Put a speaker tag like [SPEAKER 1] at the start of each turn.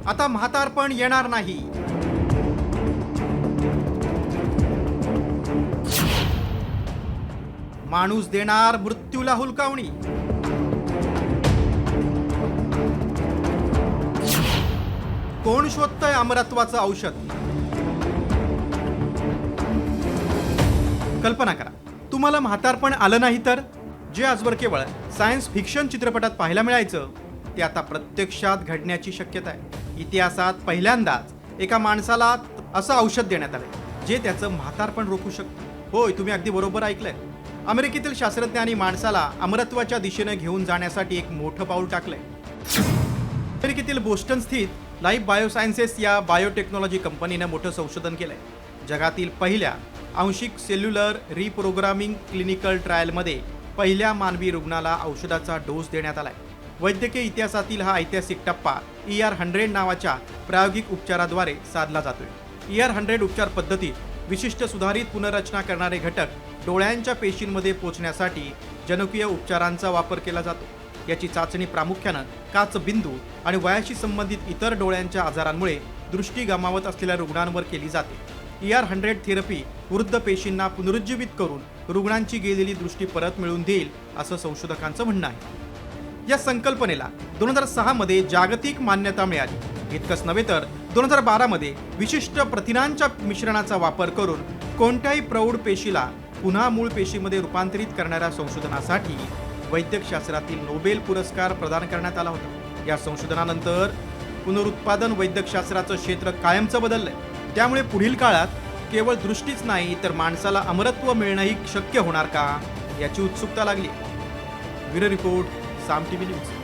[SPEAKER 1] आता म्हातारपण येणार नाही. माणूस देणार मृत्यूला हुलकावणी. कोण शोधतंय अमरत्वाचं औषध? कल्पना करा, तुम्हाला म्हातारपण आलं नाही तर जे आजवर केवळ सायन्स फिक्शन चित्रपटात पाहायला मिळायचं ते आता प्रत्यक्षात घडण्याची शक्यता आहे. इतिहासात पहिल्यांदाच एका माणसाला असं औषध देण्यात आलंय जे त्याचं म्हातारपण रोखू शकतं. होय, तुम्ही अगदी बरोबर ऐकलंय. अमेरिकेतील शास्त्रज्ञांनी माणसाला अमरत्वाच्या दिशेने घेऊन जाण्यासाठी एक मोठं पाऊल टाकलंय. अमेरिकेतील बोस्टन स्थित लाईफ बायोसायन्सेस या बायोटेक्नॉलॉजी कंपनीनं मोठं संशोधन केलंय. जगातील पहिल्या आंशिक सेल्युलर रिप्रोग्रामिंग क्लिनिकल ट्रायलमध्ये पहिल्या मानवी रुग्णाला औषधाचा डोस देण्यात आलाय. वैद्यकीय इतिहासातील हा ऐतिहासिक टप्पा ER100 नावाच्या प्रायोगिक उपचाराद्वारे साधला जातोय. ER100 उपचार पद्धतीत विशिष्ट सुधारित पुनर्रचना करणारे घटक डोळ्यांच्या पेशींमध्ये पोहोचण्यासाठी जनुकीय उपचारांचा वापर केला जातो. याची चाचणी प्रामुख्यानं काचबिंदू आणि वयाशी संबंधित इतर डोळ्यांच्या आजारांमुळे दृष्टी गमावत असलेल्या रुग्णांवर केली जाते. ER100 थेरपी वृद्ध पेशींना पुनरुज्जीवित करून रुग्णांची गेलेली दृष्टी परत मिळवून देईल असं संशोधकांचं म्हणणं आहे. या संकल्पनेला 2006 मध्ये जागतिक मान्यता मिळाली. इतकंच नव्हे तर 2012 मध्ये विशिष्ट प्रथिनांच्या मिश्रणाचा वापर करून कोणत्याही प्रौढ पेशीला पुन्हा मूळ पेशीमध्ये रूपांतरित करणाऱ्या संशोधनासाठी वैद्यकशास्त्रातील नोबेल पुरस्कार प्रदान करण्यात आला होता. या संशोधनानंतर पुनरुत्पादन वैद्यकशास्त्राचं क्षेत्र कायमचं बदललंय. त्यामुळे पुढील काळात केवळ दृष्टीच नाही तर माणसाला अमरत्व मिळणंही शक्य होणार का याची उत्सुकता लागली. ब्युरो रिपोर्ट, साम टीव्ही न्यूज.